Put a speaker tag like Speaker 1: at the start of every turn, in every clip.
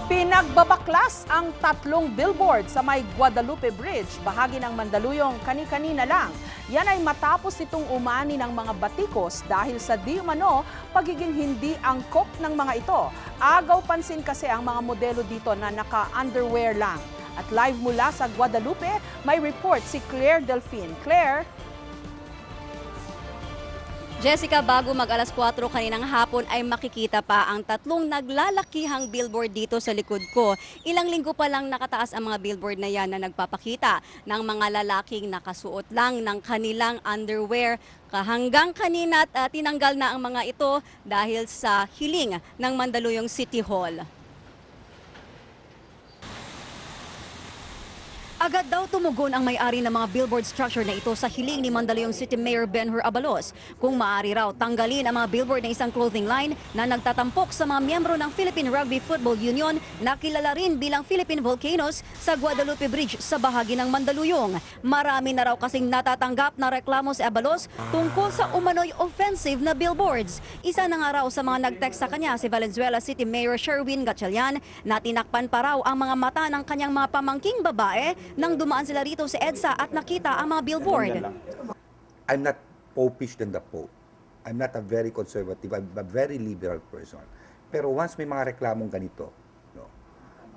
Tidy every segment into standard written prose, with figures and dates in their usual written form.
Speaker 1: Pinagbabaklas ang 3 billboard sa may Guadalupe Bridge, bahagi ng Mandaluyong kani-kanina lang. Yan ay matapos itong umani ng mga batikos dahil sa di umano pagiging hindi angkop ng mga ito. Agaw pansin kasi ang mga modelo dito na naka-underwear lang. At live mula sa Guadalupe, may report si Claire Delfin. Claire?
Speaker 2: Jessica, bago mag-alas 4 kaninang hapon ay makikita pa ang 3 naglalakihang billboard dito sa likod ko. Ilang linggo pa lang nakataas ang mga billboard na yan na nagpapakita ng mga lalaking nakasuot lang ng kanilang underwear. Hanggang kanina tinanggal na ang mga ito dahil sa hiling ng Mandaluyong City Hall. Agad daw tumugon ang may-ari ng mga billboard structure na ito sa hiling ni Mandaluyong City Mayor Benhur Abalos. Kung maaari raw tanggalin ang mga billboard ng isang clothing line na nagtatampok sa mga miyembro ng Philippine Rugby Football Union na kilala rin bilang Philippine Volcanoes sa Guadalupe Bridge sa bahagi ng Mandaluyong. Marami na raw kasing natatanggap na reklamo si Abalos tungkol sa umano'y offensive na billboards. Isa na nga raw sa mga nag-text sa kanya si Valenzuela City Mayor Sherwin Gatchalian na tinakpan pa raw ang mga mata ng kanyang mga pamangking babae nang dumaan sila rito sa EDSA at nakita ang mga billboard.
Speaker 3: I'm not popish than the Pope. I'm not a very conservative, I'm a very liberal person. Pero once may mga reklamong ganito, no,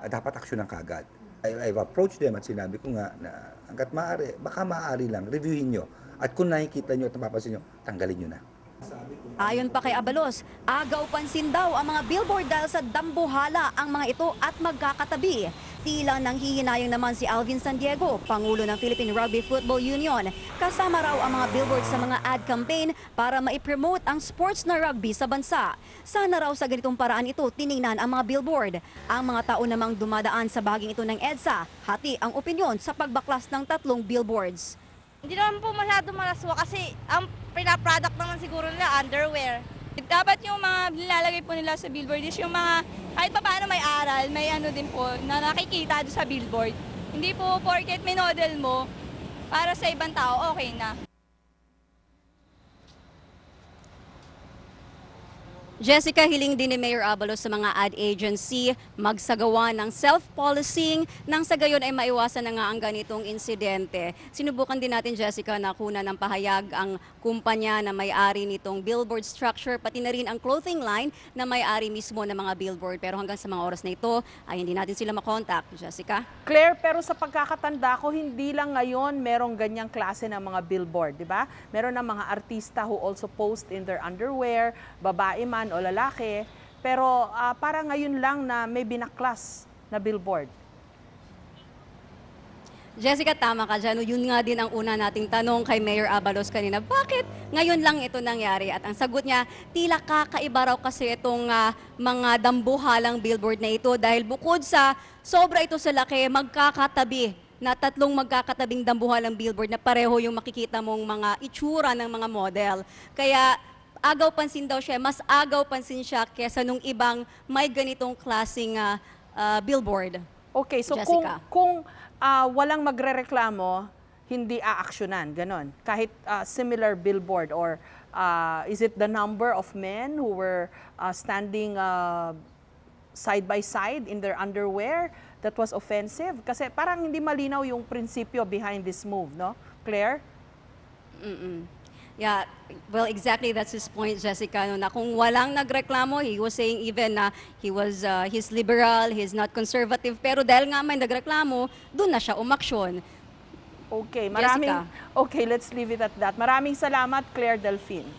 Speaker 3: dapat aksyon ng kagad. I've approached them at sinabi ko nga na hanggat maaari, baka maaari lang, reviewin nyo. At kung nakikita nyo at napapansin nyo, tanggalin nyo na.
Speaker 2: Ayon pa kay Abalos, agaw pansin daw ang mga billboard dahil sa dambuhala ang mga ito at magkakatabi. Tila nang hihinayang naman si Alvin San Diego, Pangulo ng Philippine Rugby Football Union. Kasama raw ang mga billboard sa mga ad campaign para maipromote ang sports na rugby sa bansa. Sana raw sa ganitong paraan ito tiningnan ang mga billboard. Ang mga tao namang dumadaan sa bahaging ito ng EDSA, hati ang opinyon sa pagbaklas ng 3 billboards.
Speaker 4: Hindi naman po masyado malaswa kasi ang pinaproduct naman siguro nila underwear. Dapat yung mga nilalagay po nila sa billboard is yung mga kahit pa paano may aral, may ano din po na nakikita doon sa billboard. Hindi po porket may model mo, para sa ibang tao okay na.
Speaker 2: Jessica, hiling din ni Mayor Abalos sa mga ad agency magsagawa ng self-policing nang sa gayon ay maiwasan na nga ang ganitong insidente. Sinubukan din natin, Jessica, na kuna ng pahayag ang kumpanya na may-ari nitong billboard structure, pati na rin ang clothing line na may-ari mismo ng mga billboard. Pero hanggang sa mga oras na ito ay hindi natin sila makontak, Jessica.
Speaker 1: Claire, pero sa pagkakatanda ko, hindi lang ngayon merong ganyang klase ng mga billboard, di ba? Meron ng mga artista who also post in their underwear, babae man o lalaki, pero para ngayon lang na may binaklas na billboard.
Speaker 2: Jessica, tama ka dyan. Yun nga din ang una nating tanong kay Mayor Abalos kanina. Bakit ngayon lang ito nangyari? At ang sagot niya, tila kakaiba raw kasi itong mga dambuhalang billboard na ito dahil bukod sa sobra ito sa laki, magkakatabi na 3 magkakatabing dambuhalang billboard na pareho yung makikita mong mga itsura ng mga model. Kaya agaw pansin daw siya, mas agaw pansin siya kesa nung ibang may ganitong klaseng billboard.
Speaker 1: Okay, so
Speaker 2: Jessica,
Speaker 1: kung walang magrereklamo, hindi aaksyonan, ganon. Kahit similar billboard or is it the number of men who were standing side by side in their underwear that was offensive? Kasi parang hindi malinaw yung prinsipyo behind this move, no? Claire?
Speaker 2: Yeah, well, exactly that's his point, Jessica. No, na kung walang nagreklamo, he was saying even na he's liberal, he's not conservative, pero dahil nga may nagreklamo, doon na siya umaksyon.
Speaker 1: Okay,
Speaker 2: Jessica.
Speaker 1: okay, let's leave it at that. Maraming salamat, Claire Delfin.